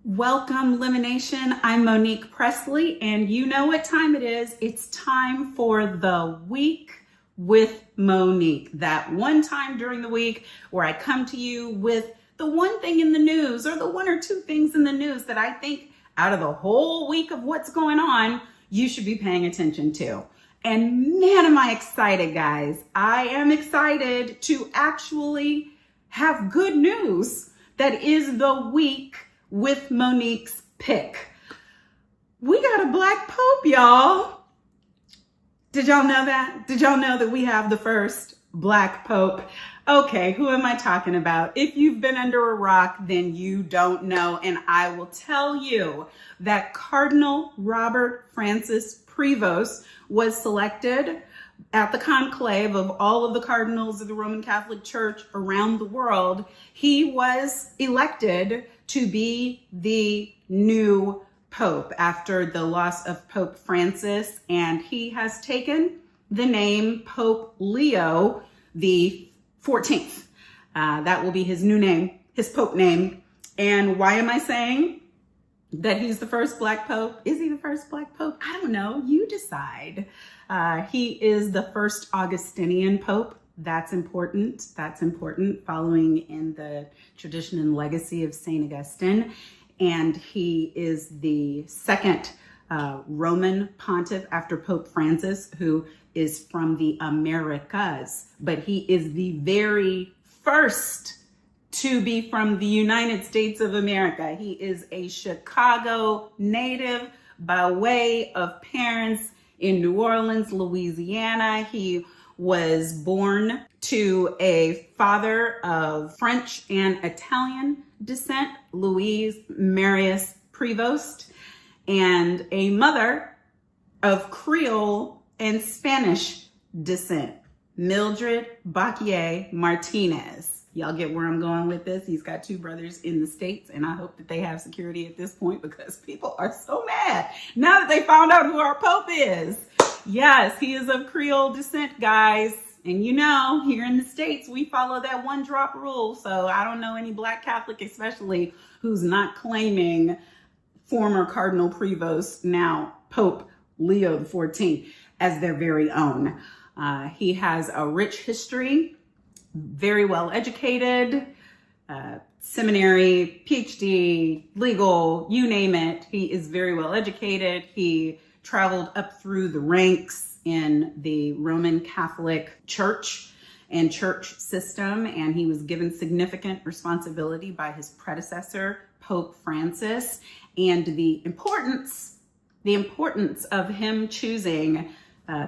Welcome, Elimination. I'm Monique Presley, and you know what time it is. It's time for the Week with Monique. That one time during the week where I come to you with the one thing in the news or the one or two things in the news that I think out of the whole week of what's going on, you should be paying attention to. And man, am I excited, guys. I am excited to actually have good news that is the Week with Monique's pick. We got a black pope, y'all. Did y'all know that? Did y'all know that we have the first black pope? Okay, who am I talking about? If you've been under a rock, then you don't know. And I will tell you that Cardinal Robert Francis Prevost was selected at the conclave of all of the cardinals of the Roman Catholic Church around the world. He was elected to be the new pope after the loss of Pope Francis, and he has taken the name Pope Leo the 14th. That will be his new name, his pope name. And why am I saying that he's the first black pope? Is he the first black pope? I don't know. You decide. He is the first Augustinian pope. That's important. That's important, following in the tradition and legacy of St. Augustine. And he is the second Roman pontiff after Pope Francis, who is from the Americas. But he is the very first to be from the United States of America. He is a Chicago native by way of parents in New Orleans, Louisiana. He was born to a father of French and Italian descent, Louise Marius Prevost, and a mother of Creole and Spanish descent, Mildred Baquier Martinez. Y'all get where I'm going with this? He's got two brothers in the States, and I hope that they have security at this point because people are so mad now that they found out who our Pope is. Yes, he is of Creole descent, guys. And you know, here in the States, we follow that one drop rule. So I don't know any Black Catholic, especially, who's not claiming former Cardinal Prevost, now Pope Leo XIV, as their very own. He has a rich history, very well educated, seminary, PhD, legal, you name it. He is very well educated. He traveled up through the ranks in the Roman Catholic Church and church system, and he was given significant responsibility by his predecessor, Pope Francis, and the importance of him choosing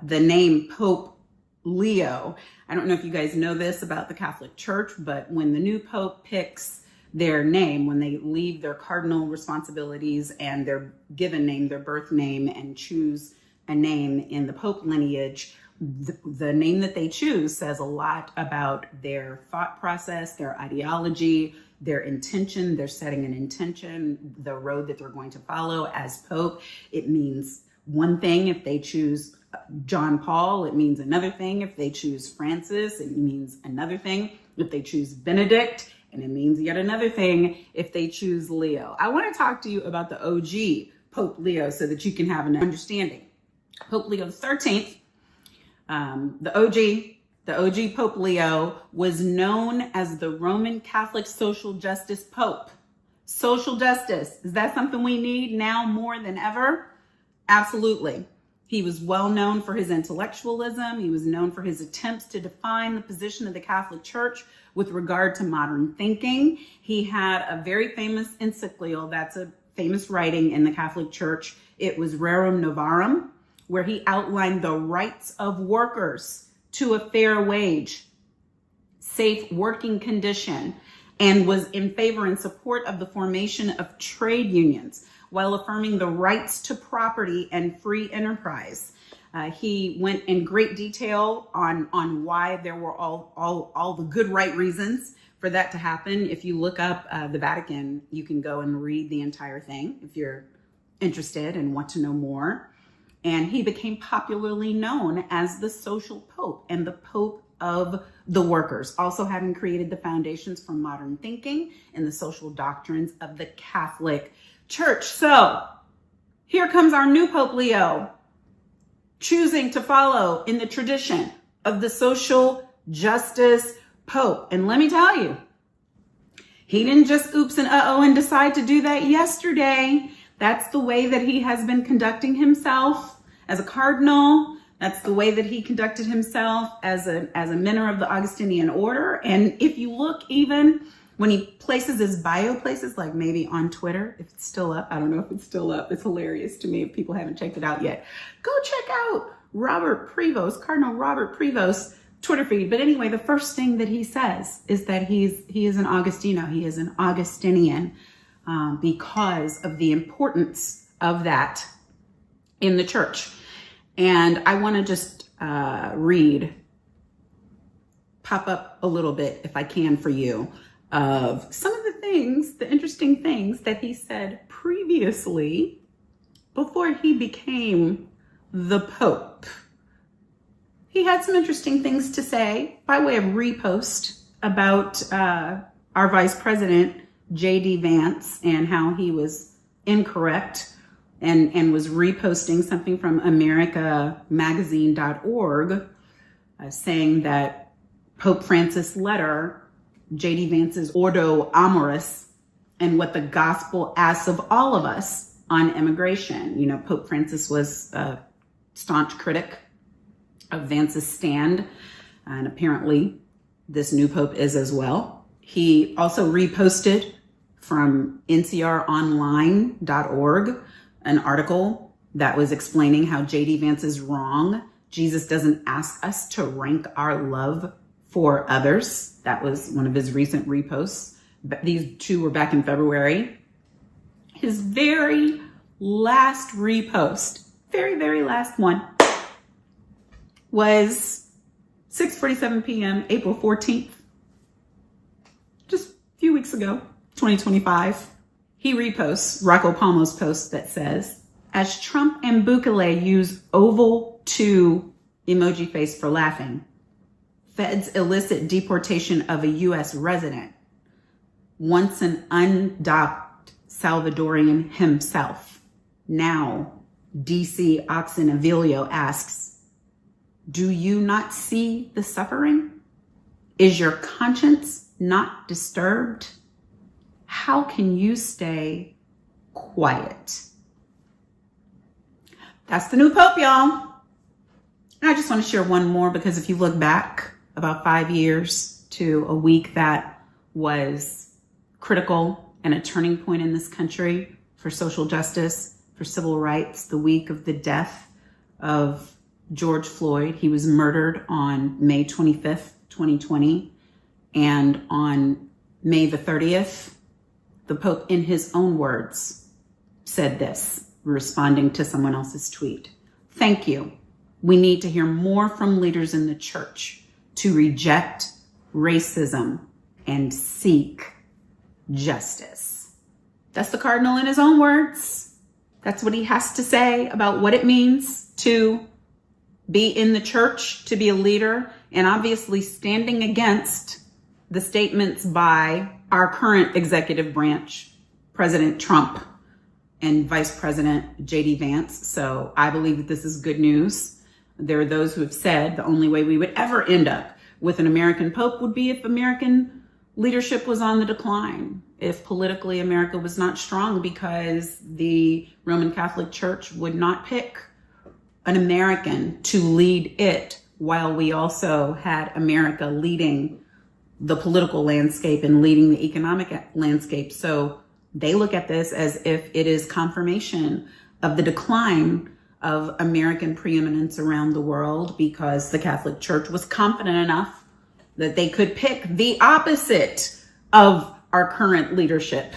the name Pope Leo. I don't know if you guys know this about the Catholic Church, but when the new Pope picks their name, when they leave their cardinal responsibilities and their given name, their birth name, and choose a name in the Pope lineage, the name that they choose says a lot about their thought process, their ideology, their intention. They're setting an intention, the road that they're going to follow as Pope. It means one thing if they choose John Paul. It means another thing if they choose Francis. It means another thing if they choose Benedict. And it means yet another thing if they choose Leo. I want to talk to you about the OG Pope Leo so that you can have an understanding. Pope Leo XIII, the OG Pope Leo, was known as the Roman Catholic social justice Pope. Social justice, is that something we need now more than ever? Absolutely. He was well known for his intellectualism. He was known for his attempts to define the position of the Catholic Church with regard to modern thinking. He had a very famous encyclical, that's a famous writing in the Catholic Church. It was Rerum Novarum, where he outlined the rights of workers to a fair wage, safe working condition, and was in favor and support of the formation of trade unions, while affirming the rights to property and free enterprise. He went in great detail on why there were all the good right reasons for that to happen. If you look up the Vatican, you can go and read the entire thing if you're interested and want to know more. And he became popularly known as the social pope and the Pope of the workers, also having created the foundations for modern thinking and the social doctrines of the Catholic Church. So here comes our new Pope Leo, choosing to follow in the tradition of the social justice Pope. And let me tell you, he didn't just oops and uh-oh and decide to do that yesterday. That's the way that he has been conducting himself as a cardinal. That's the way that he conducted himself as a member of the Augustinian order. And if you look, even when he places his bio places, like maybe on Twitter, if it's still up, I don't know if it's still up. It's hilarious to me if people haven't checked it out yet. Go check out Cardinal Robert Prevost Twitter feed. But anyway, the first thing that he says is that he is an Augustino. He is an Augustinian because of the importance of that in the church. And I want to just pop up a little bit, if I can, for you, of some of the interesting things that he said previously before he became the Pope. He had some interesting things to say by way of repost about our Vice President, J.D. Vance, and how he was incorrect and was reposting something from americamagazine.org saying that Pope Francis' letter, J.D. Vance's Ordo Amoris, and what the gospel asks of all of us on immigration. You know, Pope Francis was a staunch critic of Vance's stand, and apparently this new Pope is as well. He also reposted from ncronline.org an article that was explaining how J.D. Vance is wrong. Jesus doesn't ask us to rank our love for others. That was one of his recent reposts. These two were back in February. His very last repost, very last one, was 6:47 p.m., April 14th, just a few weeks ago, 2025. He reposts Rocco Palmo's post that says, as Trump and Bukele use oval 2 emoji face for laughing, feds elicit deportation of a U.S. resident, once an undocked Salvadorian himself. Now, D.C. Oxen Avilio asks, do you not see the suffering? Is your conscience not disturbed? How can you stay quiet? That's the new Pope, y'all. And I just want to share one more, because if you look back about 5 years to a week that was critical and a turning point in this country for social justice, for civil rights, the week of the death of George Floyd. He was murdered on May 25th, 2020. And on May the 30th, the Pope, in his own words, said this, responding to someone else's tweet. Thank you. We need to hear more from leaders in the church to reject racism and seek justice. That's the Cardinal in his own words. That's what he has to say about what it means to be in the church, to be a leader, and obviously standing against the statements by our current executive branch, President Trump and Vice President J.D. Vance. So I believe that this is good news. There are those who have said the only way we would ever end up with an American Pope would be if American leadership was on the decline, if politically America was not strong, because the Roman Catholic Church would not pick an American to lead it, while we also had America leading the political landscape and leading the economic landscape. So they look at this as if it is confirmation of the decline of American preeminence around the world, because the Catholic Church was confident enough that they could pick the opposite of our current leadership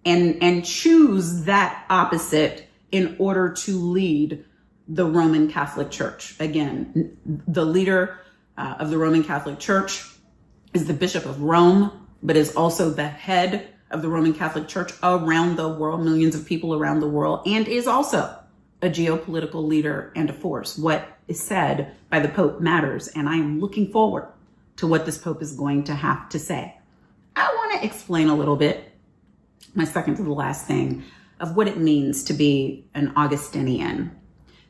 and choose that opposite in order to lead the Roman Catholic Church. Again, the leader of the Roman Catholic Church is the Bishop of Rome, but is also the head of the Roman Catholic Church around the world, millions of people around the world, and is also a geopolitical leader and a force. What is said by the Pope matters, and I am looking forward to what this Pope is going to have to say. I want to explain a little bit, my second to the last thing, of what it means to be an Augustinian.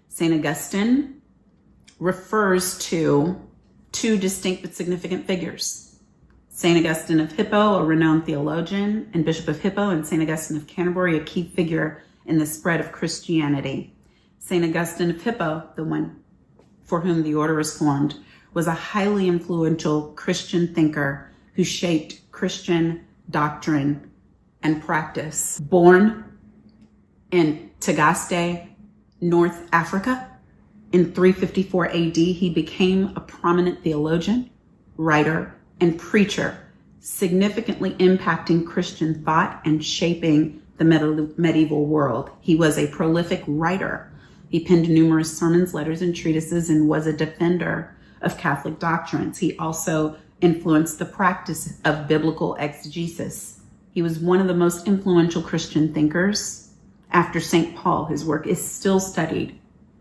St. Augustine refers to two distinct but significant figures. St. Augustine of Hippo, a renowned theologian and Bishop of Hippo, and St. Augustine of Canterbury, a key figure in the spread of Christianity. St. Augustine of Hippo, the one for whom the order was formed, was a highly influential Christian thinker who shaped Christian doctrine and practice. Born in Tagaste, North Africa, in 354 AD, he became a prominent theologian, writer, and preacher, significantly impacting Christian thought and shaping the medieval world. He was a prolific writer. He penned numerous sermons, letters, and treatises, and was a defender of Catholic doctrines. He also influenced the practice of biblical exegesis. He was one of the most influential Christian thinkers. After St. Paul, his work is still studied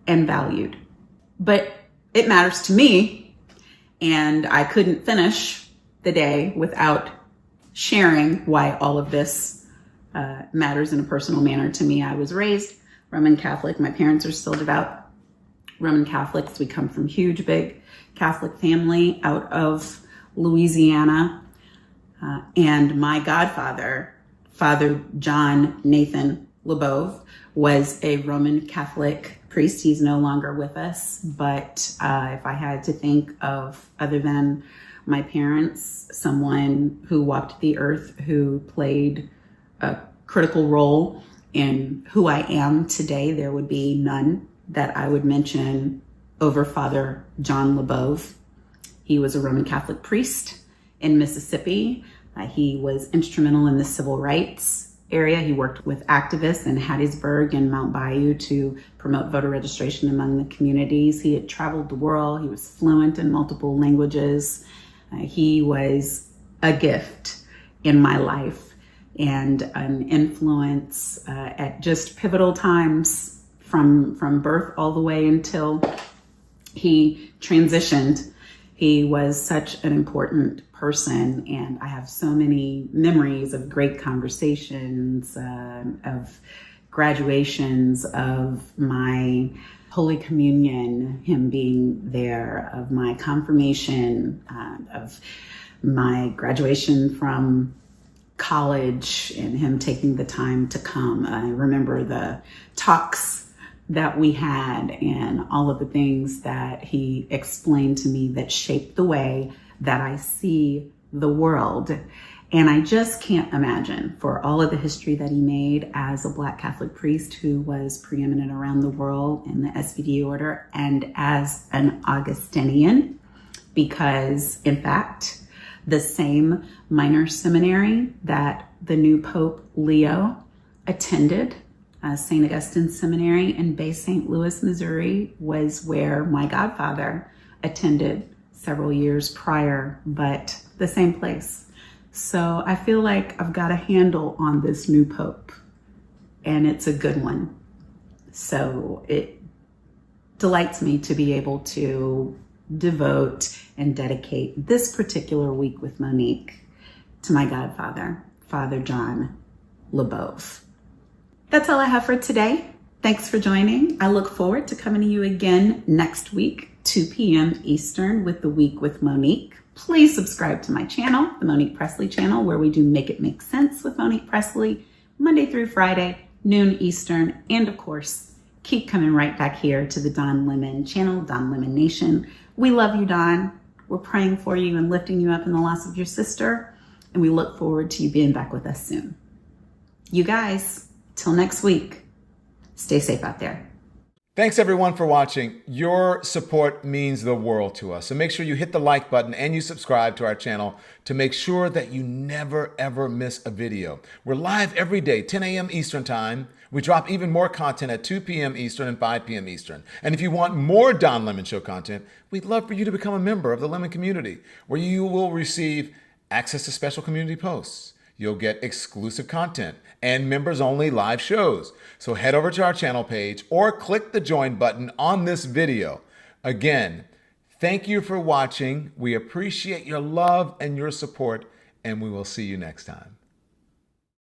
and valued. But it matters to me, and I couldn't finish the day without sharing why all of this matters in a personal manner to me. I was raised Roman Catholic. My parents are still devout Roman Catholics. We come from huge, big Catholic family out of Louisiana. And my godfather, Father John Nathan LeBove, was a Roman Catholic priest. He's no longer with us, but if I had to think of, other than my parents, someone who walked the earth, who played a critical role in who I am today, there would be none that I would mention over Father John LeBove. He was a Roman Catholic priest in Mississippi. He was instrumental in the civil rights area. He worked with activists in Hattiesburg and Mount Bayou to promote voter registration among the communities. He had traveled the world. He was fluent in multiple languages. He was a gift in my life and an influence at just pivotal times from birth all the way until he transitioned. He was such an important person, and I have so many memories of great conversations, of graduations, of my Holy Communion, him being there, of my confirmation, of my graduation from college, and him taking the time to come. I remember the talks that we had and all of the things that he explained to me that shaped the way that I see the world. And I just can't imagine, for all of the history that he made as a Black Catholic priest who was preeminent around the world in the SVD order, and as an Augustinian, because in fact, the same minor seminary that the new Pope Leo attended, St. Augustine Seminary in Bay St. Louis, Missouri, was where my godfather attended several years prior, but the same place. So I feel like I've got a handle on this new Pope, and it's a good one. So it delights me to be able to devote and dedicate this particular week with Monique to my godfather, Father John LeBove. That's all I have for today. Thanks for joining. I look forward to coming to you again next week, 2 p.m. Eastern, with The Week with Monique. Please subscribe to my channel, the Monique Presley channel, where we do Make It Make Sense with Monique Presley, Monday through Friday, noon Eastern. And of course, keep coming right back here to the Don Lemon channel, Don Lemon Nation. We love you, Don. We're praying for you and lifting you up in the loss of your sister. And we look forward to you being back with us soon. You guys, till next week, stay safe out there. Thanks everyone for watching. Your support means the world to us. So make sure you hit the like button and you subscribe to our channel to make sure that you never ever miss a video. We're live every day, 10 a.m. Eastern time. We drop even more content at 2 p.m. Eastern and 5 p.m. Eastern. And if you want more Don Lemon Show content, we'd love for you to become a member of the Lemon community, where you will receive access to special community posts. You'll get exclusive content and members-only live shows. So head over to our channel page or click the join button on this video. Again, Thank you for watching. We appreciate your love and your support, and we will see you next time.